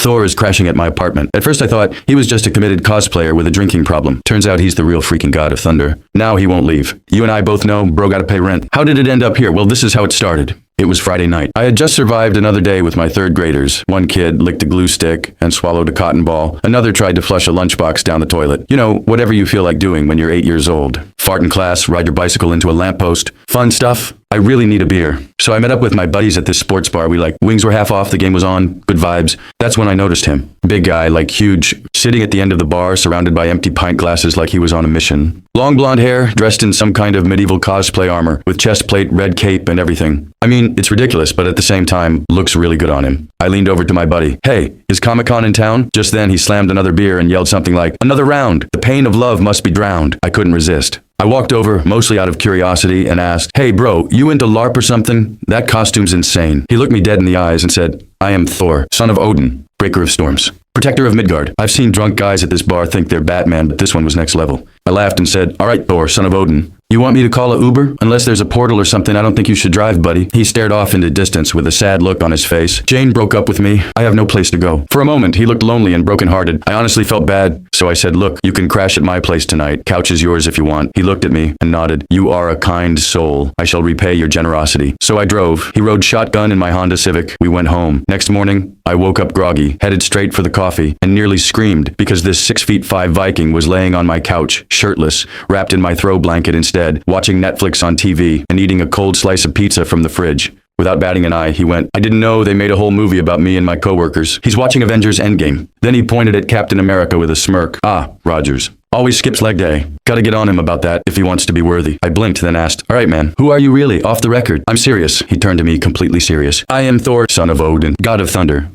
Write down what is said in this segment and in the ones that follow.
Thor is crashing at my apartment. At first I thought he was just a committed cosplayer with a drinking problem. Turns out he's the real freaking god of thunder. Now he won't leave. You and I both know bro gotta pay rent. How did it end up here? Well, this is how it started. It was Friday night. I had just survived another day with my third graders. One kid licked a glue stick and swallowed a cotton ball. Another tried to flush a lunchbox down the toilet. You know, whatever you feel like doing when you're 8 years old. Fart in class, ride your bicycle into a lamppost. Fun stuff. I really need a beer. So I met up with my buddies at this sports bar. Wings were half off, the game was on, good vibes. That's when I noticed him. Big guy, huge, sitting at the end of the bar, surrounded by empty pint glasses like he was on a mission. Long blonde hair, dressed in some kind of medieval cosplay armor, with chest plate, red cape, and everything. I mean, it's ridiculous, but at the same time, looks really good on him. I leaned over to my buddy. Hey, is Comic-Con in town? Just then, he slammed another beer and yelled something like, "Another round! The pain of love must be drowned." I couldn't resist. I walked over, mostly out of curiosity, and asked, "Hey bro, you into LARP or something? That costume's insane." He looked me dead in the eyes and said, "I am Thor, son of Odin, breaker of storms, protector of Midgard. I've seen drunk guys at this bar think they're Batman, but this one was next level." I laughed and said, "All right, Thor, son of Odin. You want me to call a Uber? Unless there's a portal or something, I don't think you should drive, buddy." He stared off into distance with a sad look on his face. "Jane broke up with me. I have no place to go." For a moment, he looked lonely and brokenhearted. I honestly felt bad, so I said, "Look, you can crash at my place tonight. Couch is yours if you want." He looked at me and nodded. "You are a kind soul. I shall repay your generosity." So I drove. He rode shotgun in my Honda Civic. We went home. Next morning, I woke up groggy, headed straight for the coffee, and nearly screamed because this 6'5" Viking was laying on my couch, shirtless, wrapped in my throw blanket instead, watching Netflix on TV and eating a cold slice of pizza from the fridge. Without batting an eye, he went, "I didn't know they made a whole movie about me and my coworkers." He's watching Avengers Endgame. Then he pointed at Captain America with a smirk. "Ah, Rogers. Always skips leg day. Gotta get on him about that if he wants to be worthy." I blinked, then asked, "All right, man, who are you really? Off the record." "I'm serious." He turned to me, completely serious. "I am Thor, son of Odin, god of thunder."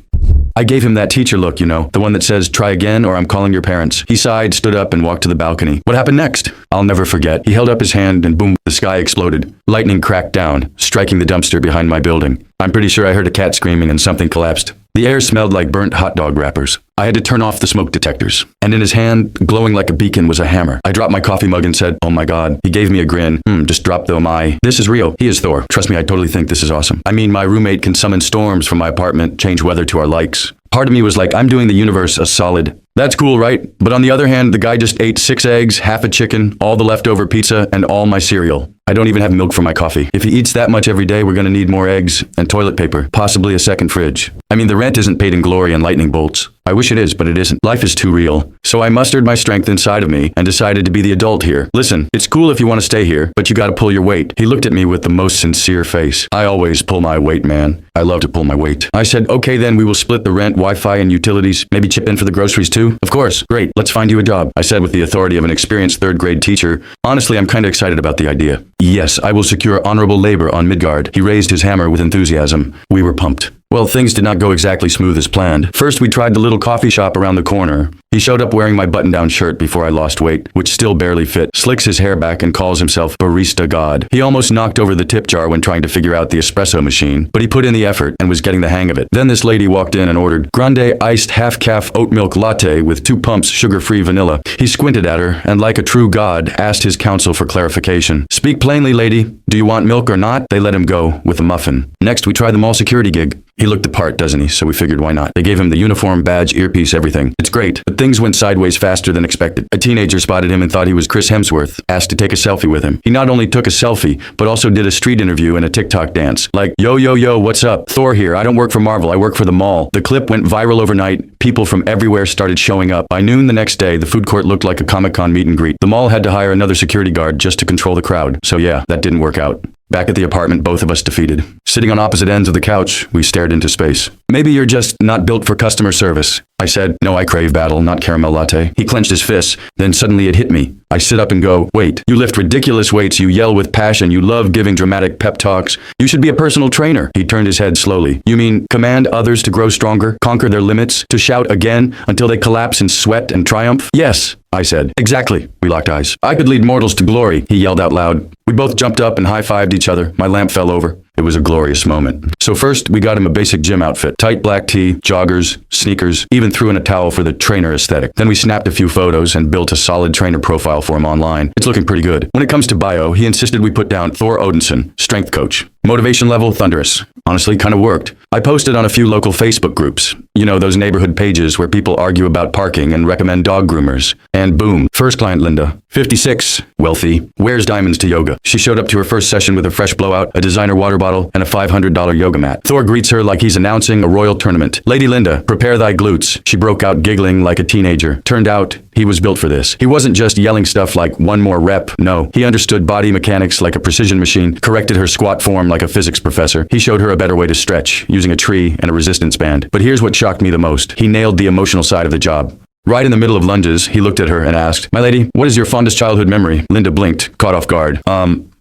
I gave him that teacher look, you know, the one that says, "Try again or I'm calling your parents." He sighed, stood up, and walked to the balcony. What happened next? I'll never forget. He held up his hand and boom, the sky exploded. Lightning cracked down, striking the dumpster behind my building. I'm pretty sure I heard a cat screaming and something collapsed. The air smelled like burnt hot dog wrappers. I had to turn off the smoke detectors. And in his hand, glowing like a beacon, was a hammer. I dropped my coffee mug and said, "Oh my god." He gave me a grin. Just drop the "my." This is real. He is Thor. Trust me, I totally think this is awesome. I mean, my roommate can summon storms from my apartment, change weather to our likes. Part of me was like, I'm doing the universe a solid. That's cool, right? But on the other hand, the guy just ate 6 eggs, half a chicken, all the leftover pizza, and all my cereal. I don't even have milk for my coffee. If he eats that much every day, we're gonna need more eggs and toilet paper, possibly a second fridge. I mean, the rent isn't paid in glory and lightning bolts. I wish it is, but it isn't. Life is too real. So I mustered my strength inside of me and decided to be the adult here. "Listen, it's cool if you want to stay here, but you gotta pull your weight." He looked at me with the most sincere face. "I always pull my weight, man. I love to pull my weight." I said, "Okay then, we will split the rent, Wi-Fi, and utilities. Maybe chip in for the groceries too?" "Of course. Great. Let's find you a job," I said with the authority of an experienced third-grade teacher. Honestly, I'm kinda excited about the idea. "Yes, I will secure honorable labor on Midgard." He raised his hammer with enthusiasm. We were pumped. Well, things did not go exactly smooth as planned. First, we tried the little coffee shop around the corner. He showed up wearing my button-down shirt before I lost weight, which still barely fit, slicks his hair back and calls himself Barista God. He almost knocked over the tip jar when trying to figure out the espresso machine, but he put in the effort and was getting the hang of it. Then this lady walked in and ordered grande iced half-calf oat milk latte with 2 pumps sugar-free vanilla. He squinted at her and, like a true god, asked his counsel for clarification. "Speak plainly, lady. Do you want milk or not?" They let him go with a muffin. Next, we tried the mall security gig. He looked the part, doesn't he? So we figured why not. They gave him the uniform, badge, earpiece, everything. It's great, but things went sideways faster than expected. A teenager spotted him and thought he was Chris Hemsworth, asked to take a selfie with him. He not only took a selfie, but also did a street interview and a TikTok dance. Like, "Yo, yo, yo, what's up? Thor here. I don't work for Marvel, I work for the mall." The clip went viral overnight. People from everywhere started showing up. By noon the next day, the food court looked like a Comic-Con meet and greet. The mall had to hire another security guard just to control the crowd. So yeah, that didn't work out. Back at the apartment, both of us defeated. Sitting on opposite ends of the couch, we stared into space. "Maybe you're just not built for customer service." I said, "No, I crave battle, not caramel latte." He clenched his fists, then suddenly it hit me. I sit up and go, "Wait, you lift ridiculous weights, you yell with passion, you love giving dramatic pep talks. You should be a personal trainer." He turned his head slowly. "You mean command others to grow stronger, conquer their limits, to shout again until they collapse in sweat and triumph?" "Yes," I said. "Exactly." We locked eyes. "I could lead mortals to glory," he yelled out loud. We both jumped up and high-fived each other. My lamp fell over. It was a glorious moment. So first, we got him a basic gym outfit. Tight black tee, joggers, sneakers, even threw in a towel for the trainer aesthetic. Then we snapped a few photos and built a solid trainer profile for him online. It's looking pretty good. When it comes to bio, he insisted we put down Thor Odinson, strength coach. Motivation level, thunderous. Honestly, kind of worked. I posted on a few local Facebook groups. You know, those neighborhood pages where people argue about parking and recommend dog groomers. And boom, first client Linda. 56, wealthy, wears diamonds to yoga. She showed up to her first session with a fresh blowout, a designer water bottle, and a $500 yoga mat. Thor greets her like he's announcing a royal tournament. Lady Linda, prepare thy glutes. She broke out giggling like a teenager. Turned out, he was built for this. He wasn't just yelling stuff like one more rep. No, he understood body mechanics like a precision machine, corrected her squat form like a physics professor. He showed her a better way to stretch, using a tree and a resistance band. But here's what shocked me the most. He nailed the emotional side of the job. Right in the middle of lunges, he looked at her and asked, "My lady, what is your fondest childhood memory?" Linda blinked, caught off guard.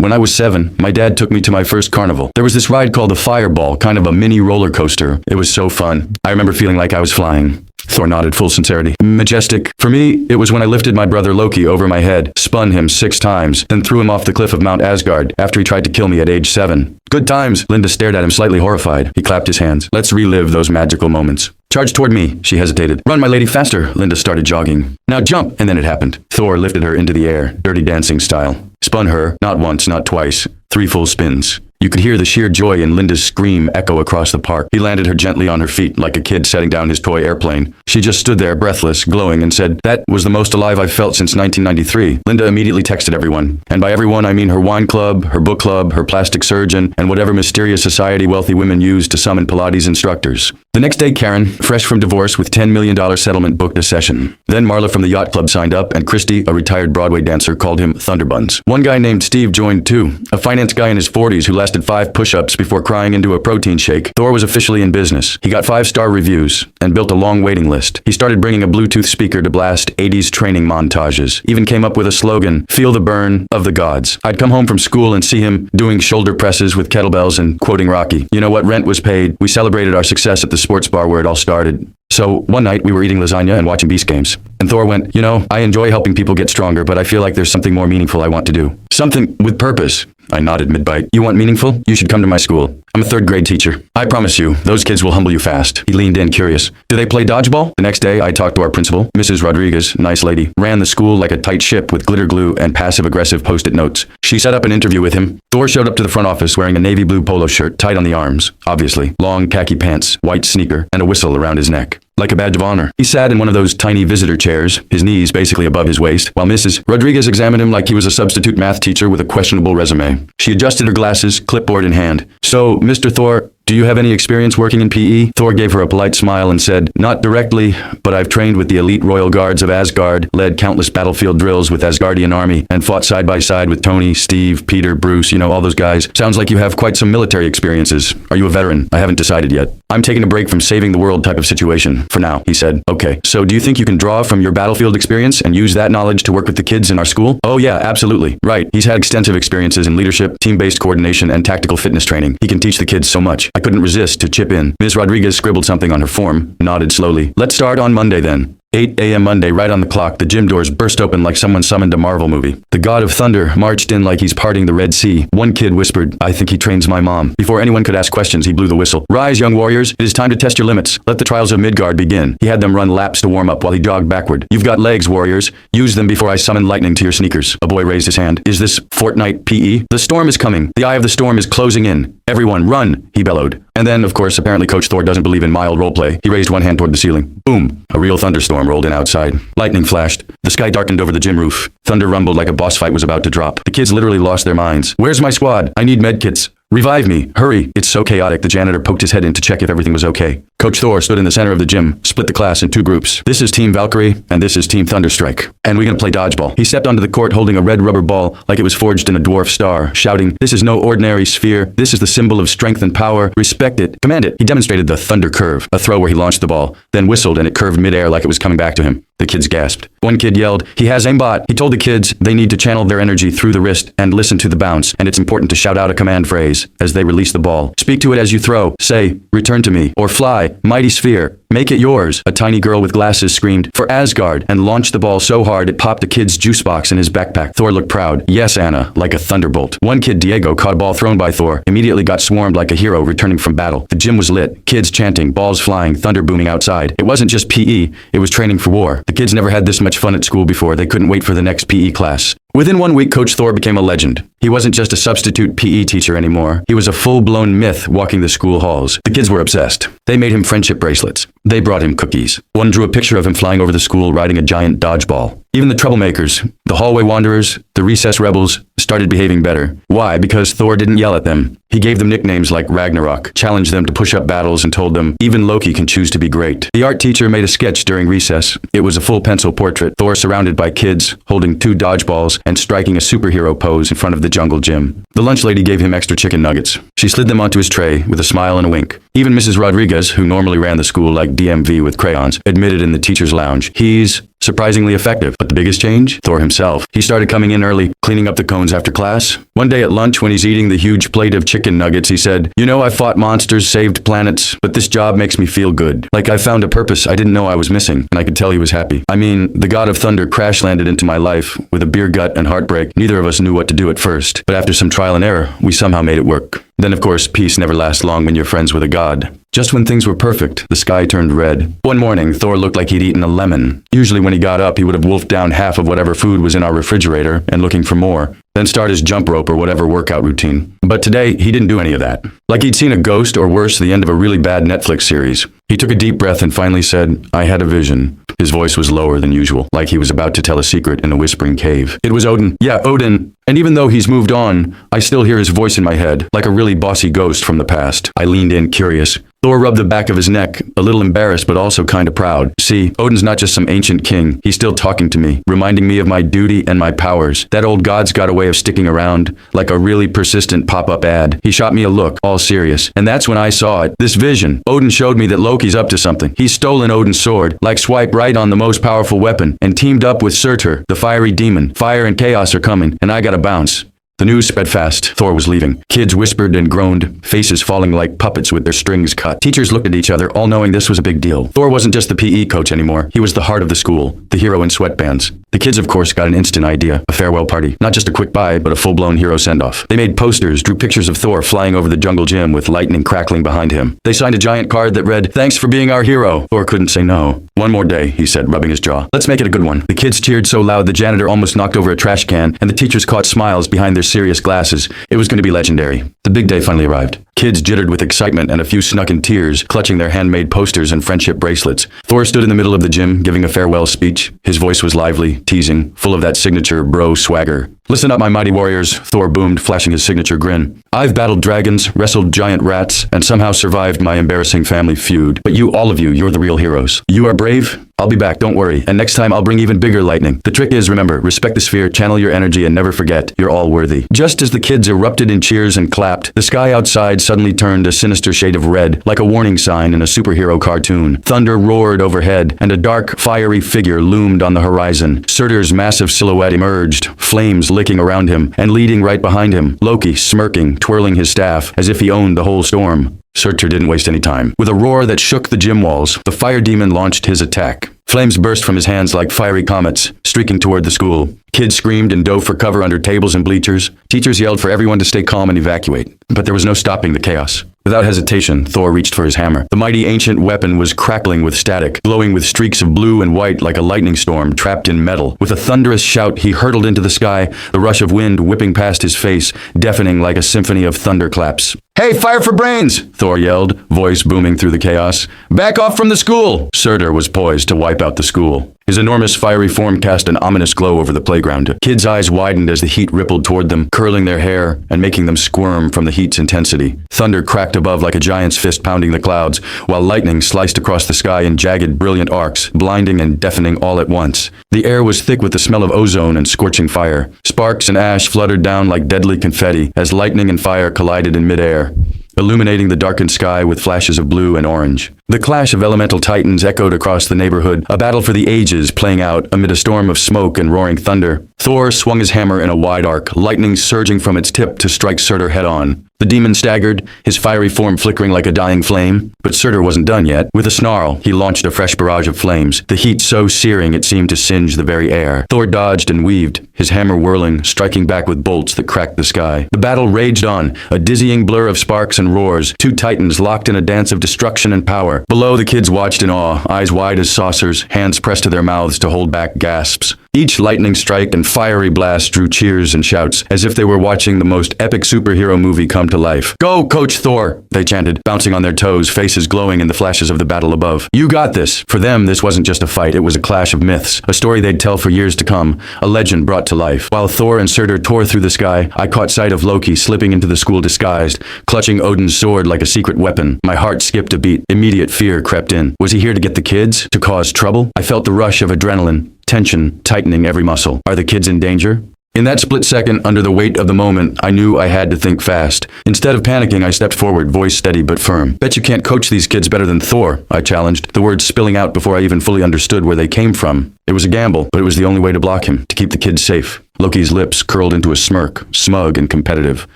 When I was 7, my dad took me to my first carnival. There was this ride called the Fireball, kind of a mini roller coaster. It was so fun. I remember feeling like I was flying. Thor nodded, full sincerity. Majestic. For me, it was when I lifted my brother Loki over my head, spun him 6 times, then threw him off the cliff of Mount Asgard after he tried to kill me at age 7. Good times. Linda stared at him, slightly horrified. He clapped his hands. Let's relive those magical moments. Charge toward me, she hesitated. Run, my lady, faster. Linda started jogging. Now jump, and then it happened. Thor lifted her into the air, Dirty Dancing style. Spun her, not once, not twice, 3 full spins. You could hear the sheer joy in Linda's scream echo across the park. He landed her gently on her feet like a kid setting down his toy airplane. She just stood there, breathless, glowing, and said, "That was the most alive I've felt since 1993. Linda immediately texted everyone. And by everyone, I mean her wine club, her book club, her plastic surgeon, and whatever mysterious society wealthy women use to summon Pilates instructors. The next day, Karen, fresh from divorce with $10 million settlement, booked a session. Then Marla from the yacht club signed up, and Christy, a retired Broadway dancer, called him Thunderbuns. One guy named Steve joined too, a finance guy in his 40s who lasted 5 push-ups before crying into a protein shake. Thor was officially in business. He got 5-star reviews and built a long waiting list. He started bringing a Bluetooth speaker to blast 80s training montages. Even came up with a slogan, "Feel the burn of the gods." I'd come home from school and see him doing shoulder presses with kettlebells and quoting Rocky. You know what? Rent was paid. We celebrated our success at the sports bar where it all started. So one night we were eating lasagna and watching Beast Games. And Thor went, "You know, I enjoy helping people get stronger, but I feel like there's something more meaningful I want to do. Something with purpose." I nodded mid-bite. "You want meaningful? You should come to my school. I'm a 3rd grade teacher. I promise you, those kids will humble you fast." He leaned in, curious. "Do they play dodgeball?" The next day, I talked to our principal, Mrs. Rodriguez, nice lady, ran the school like a tight ship with glitter glue and passive-aggressive post-it notes. She set up an interview with him. Thor showed up to the front office wearing a navy blue polo shirt, tight on the arms, obviously, long khaki pants, white sneaker, and a whistle around his neck. Like a badge of honor. He sat in one of those tiny visitor chairs, his knees basically above his waist, while Mrs. Rodriguez examined him like he was a substitute math teacher with a questionable resume. She adjusted her glasses, clipboard in hand. "So, Mr. Thor, do you have any experience working in PE?" Thor gave her a polite smile and said, "Not directly, but I've trained with the elite royal guards of Asgard, led countless battlefield drills with Asgardian army, and fought side by side with Tony, Steve, Peter, Bruce, you know, all those guys. Sounds like you have quite some military experiences. Are you a veteran?" "I haven't decided yet. I'm taking a break from saving the world type of situation, for now," he said. "Okay, so do you think you can draw from your battlefield experience and use that knowledge to work with the kids in our school?" "Oh yeah, absolutely. Right. He's had extensive experiences in leadership, team-based coordination, and tactical fitness training. He can teach the kids so much." I couldn't resist to chip in. Ms. Rodriguez scribbled something on her form, nodded slowly. "Let's start on Monday then." 8 a.m. Monday, right on the clock, the gym doors burst open like someone summoned a Marvel movie. The God of Thunder marched in like he's parting the Red Sea. One kid whispered, "I think he trains my mom." Before anyone could ask questions, he blew the whistle. "Rise, young warriors. It is time to test your limits. Let the trials of Midgard begin." He had them run laps to warm up while he jogged backward. "You've got legs, warriors. Use them before I summon lightning to your sneakers." A boy raised his hand. "Is this Fortnite PE?" "The storm is coming. The eye of the storm is closing in. Everyone, run," he bellowed. And then, of course, apparently Coach Thor doesn't believe in mild roleplay. He raised one hand toward the ceiling. Boom! A real thunderstorm rolled in outside. Lightning flashed. The sky darkened over the gym roof. Thunder rumbled like a boss fight was about to drop. The kids literally lost their minds. "Where's my squad? I need medkits. Revive me. Hurry." It's so chaotic, the janitor poked his head in to check if everything was okay. Coach Thor stood in the center of the gym, split the class in 2 groups. "This is Team Valkyrie, and this is Team Thunderstrike. And we're gonna play dodgeball." He stepped onto the court holding a red rubber ball like it was forged in a dwarf star, shouting, "This is no ordinary sphere. This is the symbol of strength and power. Respect it. Command it." He demonstrated the Thunder Curve, a throw where he launched the ball, then whistled and it curved midair like it was coming back to him. The kids gasped. One kid yelled, "He has aimbot." He told the kids they need to channel their energy through the wrist and listen to the bounce, and it's important to shout out a command phrase as they release the ball. Speak to it as you throw. Say, "Return to me," or "Fly, mighty sphere. Make it yours." A tiny girl with glasses screamed, "For Asgard," and launched the ball so hard it popped a kid's juice box in his backpack. Thor looked proud. "Yes, Anna," like a thunderbolt. One kid, Diego, caught a ball thrown by Thor, immediately got swarmed like a hero returning from battle. The gym was lit, kids chanting, balls flying, thunder booming outside. It wasn't just PE, it was training for war. The kids never had this much fun at school before. They couldn't wait for the next PE class. Within 1 week, Coach Thor became a legend. He wasn't just a substitute PE teacher anymore. He was a full-blown myth walking the school halls. The kids were obsessed. They made him friendship bracelets. They brought him cookies. One drew a picture of him flying over the school riding a giant dodgeball. Even the troublemakers, the hallway wanderers, the recess rebels, started behaving better. Why? Because Thor didn't yell at them. He gave them nicknames like Ragnarok, challenged them to push up battles, and told them, even Loki can choose to be great. The art teacher made a sketch during recess. It was a full pencil portrait, Thor surrounded by kids, holding 2 dodgeballs and striking a superhero pose in front of the jungle gym. The lunch lady gave him extra chicken nuggets. She slid them onto his tray with a smile and a wink. Even Mrs. Rodriguez, who normally ran the school like DMV with crayons, admitted in the teacher's lounge, he's surprisingly effective. But the biggest change? Thor himself. He started coming in early, cleaning up the cones after class. One day at lunch, when he's eating the huge plate of chicken nuggets, he said, "You know, I fought monsters, saved planets, but this job makes me feel good. Like I found a purpose I didn't know I was missing," and I could tell he was happy. I mean, the god of thunder crash-landed into my life with a beer gut and heartbreak. Neither of us knew what to do at first, but after some trial and error, we somehow made it work. Then, of course, peace never lasts long when you're friends with a god. Just when things were perfect, the sky turned red. One morning, Thor looked like he'd eaten a lemon. Usually when he got up, he would have wolfed down half of whatever food was in our refrigerator and looking for more, then start his jump rope or whatever workout routine. But today, he didn't do any of that. Like he'd seen a ghost, or worse, the end of a really bad Netflix series. He took a deep breath and finally said, "I had a vision." His voice was lower than usual, like he was about to tell a secret in a whispering cave. It was Odin. Yeah, Odin. And even though he's moved on, I still hear his voice in my head, like a really bossy ghost from the past. I leaned in, curious. Thor rubbed the back of his neck, a little embarrassed but also kind of proud. See, Odin's not just some ancient king. He's still talking to me, reminding me of my duty and my powers. That old god's got a way of sticking around, like a really persistent pop-up ad. He shot me a look, all serious. And that's when I saw it. This vision. Odin showed me that Loki's up to something. He's stolen Odin's sword, like swiped right on the most powerful weapon, and teamed up with Surtur, the fiery demon. Fire and chaos are coming, and I gotta bounce. The news spread fast. Thor was leaving. Kids whispered and groaned, faces falling like puppets with their strings cut. Teachers looked at each other, all knowing this was a big deal. Thor wasn't just the PE coach anymore. He was the heart of the school, the hero in sweatbands. The kids, of course, got an instant idea. A farewell party. Not just a quick bye, but a full-blown hero send-off. They made posters, drew pictures of Thor flying over the jungle gym with lightning crackling behind him. They signed a giant card that read, "Thanks for being our hero." Thor couldn't say no. "One more day," he said, rubbing his jaw. "Let's make it a good one." The kids cheered so loud the janitor almost knocked over a trash can, and the teachers caught smiles behind their serious glasses. It was going to be legendary. The big day finally arrived. Kids jittered with excitement, and a few snuck in tears, clutching their handmade posters and friendship bracelets. Thor stood in the middle of the gym, giving a farewell speech. His voice was lively, teasing, full of that signature bro swagger. "Listen up, my mighty warriors," Thor boomed, flashing his signature grin. "I've battled dragons, wrestled giant rats, and somehow survived my embarrassing family feud. But you, all of you, you're the real heroes. You are brave? I'll be back, don't worry. And next time I'll bring even bigger lightning. The trick is, remember, respect the sphere, channel your energy, and never forget, you're all worthy." Just as the kids erupted in cheers and clapped, the sky outside suddenly turned a sinister shade of red, like a warning sign in a superhero cartoon. Thunder roared overhead, and a dark, fiery figure loomed on the horizon. Surtur's massive silhouette emerged, flames licking around him, and leading right behind him, Loki smirking, twirling his staff, as if he owned the whole storm. Surtur didn't waste any time. With a roar that shook the gym walls, the fire demon launched his attack. Flames burst from his hands like fiery comets, streaking toward the school. Kids screamed and dove for cover under tables and bleachers. Teachers yelled for everyone to stay calm and evacuate. But there was no stopping the chaos. Without hesitation, Thor reached for his hammer. The mighty ancient weapon was crackling with static, glowing with streaks of blue and white like a lightning storm trapped in metal. With a thunderous shout, he hurtled into the sky, the rush of wind whipping past his face, deafening like a symphony of thunderclaps. "Hey, fire for brains!" Thor yelled, voice booming through the chaos. "Back off from the school!" Surtur was poised to wipe out the school. His enormous fiery form cast an ominous glow over the playground. Kids' eyes widened as the heat rippled toward them, curling their hair and making them squirm from the heat's intensity. Thunder cracked above like a giant's fist pounding the clouds, while lightning sliced across the sky in jagged, brilliant arcs, blinding and deafening all at once. The air was thick with the smell of ozone and scorching fire. Sparks and ash fluttered down like deadly confetti as lightning and fire collided in midair, illuminating the darkened sky with flashes of blue and orange. The clash of elemental titans echoed across the neighborhood, a battle for the ages playing out amid a storm of smoke and roaring thunder. Thor swung his hammer in a wide arc, lightning surging from its tip to strike Surtur head-on. The demon staggered, his fiery form flickering like a dying flame. But Surtur wasn't done yet. With a snarl, he launched a fresh barrage of flames, the heat so searing it seemed to singe the very air. Thor dodged and weaved, his hammer whirling, striking back with bolts that cracked the sky. The battle raged on, a dizzying blur of sparks and roars, two titans locked in a dance of destruction and power. Below, the kids watched in awe, eyes wide as saucers, hands pressed to their mouths to hold back gasps. Each lightning strike and fiery blast drew cheers and shouts, as if they were watching the most epic superhero movie come to life. "Go, Coach Thor!" they chanted, bouncing on their toes, faces glowing in the flashes of the battle above. "You got this!" For them, this wasn't just a fight, it was a clash of myths, a story they'd tell for years to come, a legend brought to life. While Thor and Surtur tore through the sky, I caught sight of Loki slipping into the school disguised, clutching Odin's sword like a secret weapon. My heart skipped a beat. Immediate fear crept in. Was he here to get the kids? To cause trouble? I felt the rush of adrenaline, tension tightening every muscle. Are the kids in danger? In that split second, under the weight of the moment, I knew I had to think fast. Instead of panicking, I stepped forward, voice steady but firm. "Bet you can't coach these kids better than Thor," I challenged, the words spilling out before I even fully understood where they came from. It was a gamble, but it was the only way to block him, to keep the kids safe. Loki's lips curled into a smirk, smug and competitive.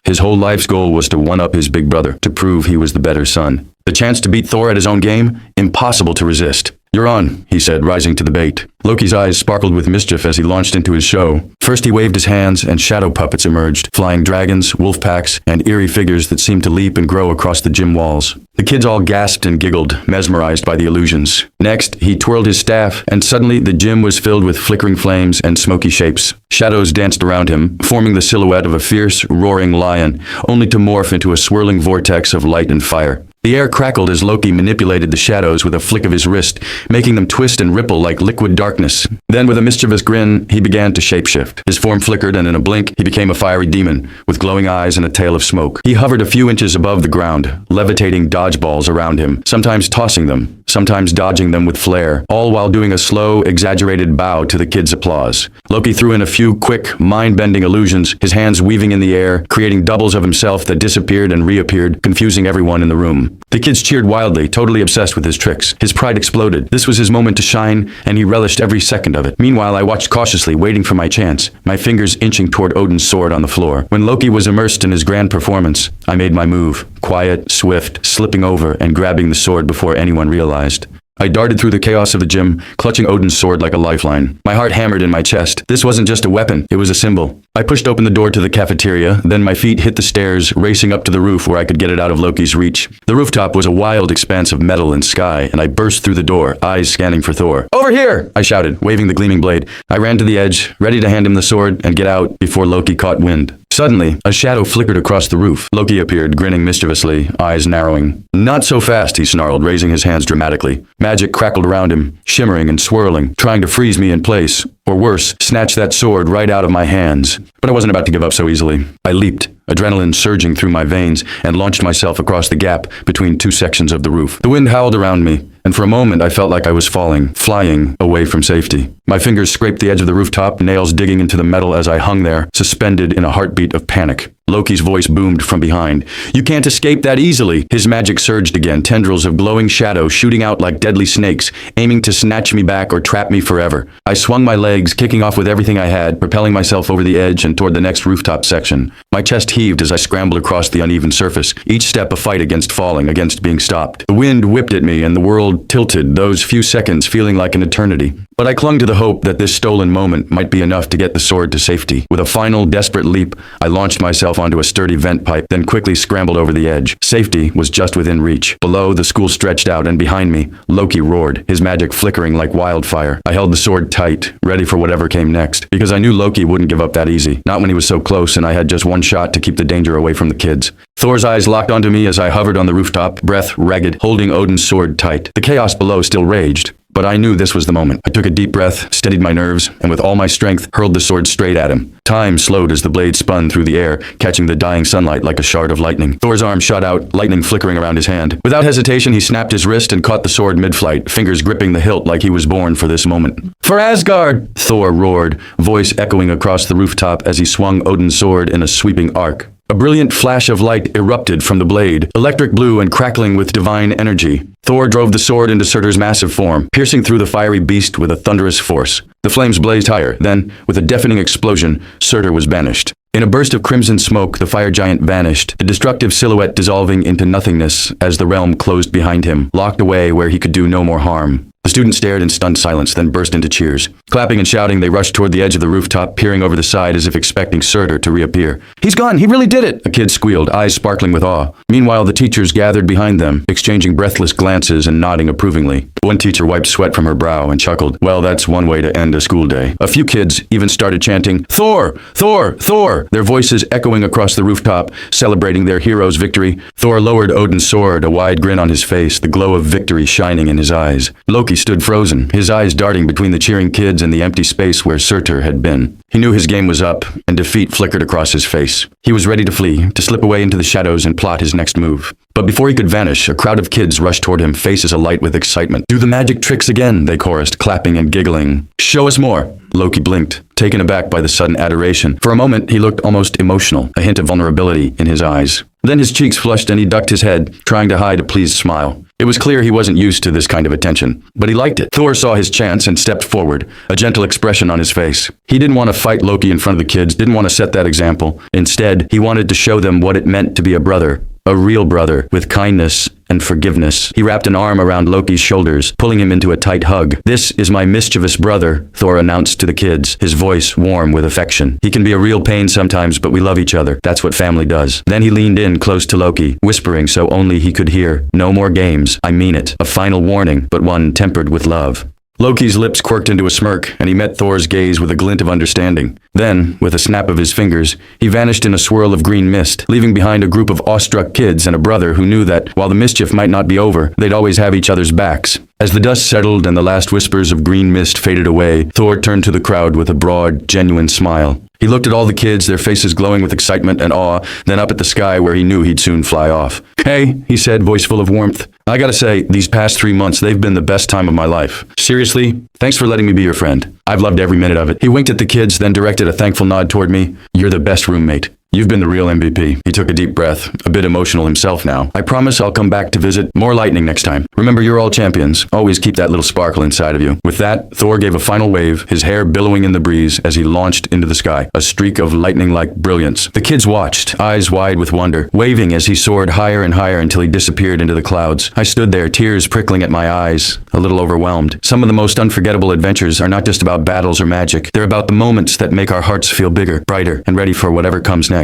His whole life's goal was to one-up his big brother, to prove he was the better son. The chance to beat Thor at his own game? Impossible to resist. "You're on," he said, rising to the bait. Loki's eyes sparkled with mischief as he launched into his show. First he waved his hands, and shadow puppets emerged, flying dragons, wolf packs, and eerie figures that seemed to leap and grow across the gym walls. The kids all gasped and giggled, mesmerized by the illusions. Next, he twirled his staff, and suddenly the gym was filled with flickering flames and smoky shapes. Shadows danced around him, forming the silhouette of a fierce, roaring lion, only to morph into a swirling vortex of light and fire. The air crackled as Loki manipulated the shadows with a flick of his wrist, making them twist and ripple like liquid darkness. Then, with a mischievous grin, he began to shapeshift. His form flickered, and in a blink, he became a fiery demon, with glowing eyes and a tail of smoke. He hovered a few inches above the ground, levitating dodgeballs around him, sometimes tossing them, sometimes dodging them with flair, all while doing a slow, exaggerated bow to the kids' applause. Loki threw in a few quick, mind-bending illusions, his hands weaving in the air, creating doubles of himself that disappeared and reappeared, confusing everyone in the room. The kids cheered wildly, totally obsessed with his tricks. His pride exploded. This was his moment to shine, and he relished every second of it. Meanwhile, I watched cautiously, waiting for my chance, my fingers inching toward Odin's sword on the floor. When Loki was immersed in his grand performance, I made my move, quiet, swift, slipping over and grabbing the sword before anyone realized. I darted through the chaos of the gym, clutching Odin's sword like a lifeline. My heart hammered in my chest. This wasn't just a weapon, it was a symbol. I pushed open the door to the cafeteria, then my feet hit the stairs, racing up to the roof where I could get it out of Loki's reach. The rooftop was a wild expanse of metal and sky, and I burst through the door, eyes scanning for Thor. "Over here!" I shouted, waving the gleaming blade. I ran to the edge, ready to hand him the sword and get out before Loki caught wind. Suddenly, a shadow flickered across the roof. Loki appeared, grinning mischievously, eyes narrowing. "Not so fast," he snarled, raising his hands dramatically. Magic crackled around him, shimmering and swirling, trying to freeze me in place, or worse, snatch that sword right out of my hands. But I wasn't about to give up so easily. I leaped, adrenaline surging through my veins, and launched myself across the gap between two sections of the roof. The wind howled around me, and for a moment I felt like I was falling, flying away from safety. My fingers scraped the edge of the rooftop, nails digging into the metal as I hung there, suspended in a heartbeat of panic. Loki's voice boomed from behind. "You can't escape that easily." His magic surged again, tendrils of glowing shadow shooting out like deadly snakes, aiming to snatch me back or trap me forever. I swung my legs, kicking off with everything I had, propelling myself over the edge and toward the next rooftop section. My chest heaved as I scrambled across the uneven surface, each step a fight against falling, against being stopped. The wind whipped at me and the world tilted, those few seconds feeling like an eternity. But I clung to the hope that this stolen moment might be enough to get the sword to safety. With a final, desperate leap, I launched myself onto a sturdy vent pipe, then quickly scrambled over the edge. Safety was just within reach. Below, the school stretched out, and behind me, Loki roared, his magic flickering like wildfire. I held the sword tight, ready for whatever came next, because I knew Loki wouldn't give up that easy. Not when he was so close, and I had just one shot to keep the danger away from the kids. Thor's eyes locked onto me as I hovered on the rooftop, breath ragged, holding Odin's sword tight. The chaos below still raged, but I knew this was the moment. I took a deep breath, steadied my nerves, and with all my strength, hurled the sword straight at him. Time slowed as the blade spun through the air, catching the dying sunlight like a shard of lightning. Thor's arm shot out, lightning flickering around his hand. Without hesitation, he snapped his wrist and caught the sword mid-flight, fingers gripping the hilt like he was born for this moment. "For Asgard!" Thor roared, voice echoing across the rooftop as he swung Odin's sword in a sweeping arc. A brilliant flash of light erupted from the blade, electric blue and crackling with divine energy. Thor drove the sword into Surtur's massive form, piercing through the fiery beast with a thunderous force. The flames blazed higher, then, with a deafening explosion, Surtur was banished. In a burst of crimson smoke, the fire giant vanished, the destructive silhouette dissolving into nothingness as the realm closed behind him, locked away where he could do no more harm. The students stared in stunned silence, then burst into cheers. Clapping and shouting, they rushed toward the edge of the rooftop, peering over the side as if expecting Surtur to reappear. "He's gone! He really did it!" a kid squealed, eyes sparkling with awe. Meanwhile, the teachers gathered behind them, exchanging breathless glances and nodding approvingly. One teacher wiped sweat from her brow and chuckled. Well, that's one way to end a school day. A few kids even started chanting, "Thor! Thor! Thor!" their voices echoing across the rooftop, celebrating their hero's victory. Thor lowered Odin's sword, a wide grin on his face, the glow of victory shining in his eyes. Loki stood frozen, his eyes darting between the cheering kids and the empty space where Surtur had been. He knew his game was up, and defeat flickered across his face. He was ready to flee, to slip away into the shadows and plot his next move. But before he could vanish, a crowd of kids rushed toward him, faces alight with excitement. "Do the magic tricks again," they chorused, clapping and giggling. "Show us more." Loki blinked, taken aback by the sudden adoration. For a moment, he looked almost emotional, a hint of vulnerability in his eyes. Then his cheeks flushed and he ducked his head, trying to hide a pleased smile. It was clear he wasn't used to this kind of attention, but he liked it. Thor saw his chance and stepped forward, a gentle expression on his face. He didn't want to fight Loki in front of the kids, didn't want to set that example. Instead, he wanted to show them what it meant to be a brother, a real brother, with kindness and forgiveness. He wrapped an arm around Loki's shoulders, pulling him into a tight hug. "This is my mischievous brother," Thor announced to the kids, his voice warm with affection. "He can be a real pain sometimes, but we love each other. That's what family does." Then he leaned in close to Loki, whispering so only he could hear, "No more games. I mean it." A final warning, but one tempered with love. Loki's lips quirked into a smirk, and he met Thor's gaze with a glint of understanding. Then, with a snap of his fingers, he vanished in a swirl of green mist, leaving behind a group of awestruck kids and a brother who knew that, while the mischief might not be over, they'd always have each other's backs. As the dust settled and the last whispers of green mist faded away, Thor turned to the crowd with a broad, genuine smile. He looked at all the kids, their faces glowing with excitement and awe, then up at the sky where he knew he'd soon fly off. "Hey," he said, voice full of warmth. "I gotta say, these past 3 months, they've been the best time of my life. Seriously, thanks for letting me be your friend. I've loved every minute of it." He winked at the kids, then directed a thankful nod toward me. "You're the best roommate. You've been the real MVP." He took a deep breath, a bit emotional himself now. "I promise I'll come back to visit. More lightning next time. Remember, you're all champions. Always keep that little sparkle inside of you." With that, Thor gave a final wave, his hair billowing in the breeze as he launched into the sky, a streak of lightning-like brilliance. The kids watched, eyes wide with wonder, waving as he soared higher and higher until he disappeared into the clouds. I stood there, tears prickling at my eyes, a little overwhelmed. Some of the most unforgettable adventures are not just about battles or magic. They're about the moments that make our hearts feel bigger, brighter, and ready for whatever comes next.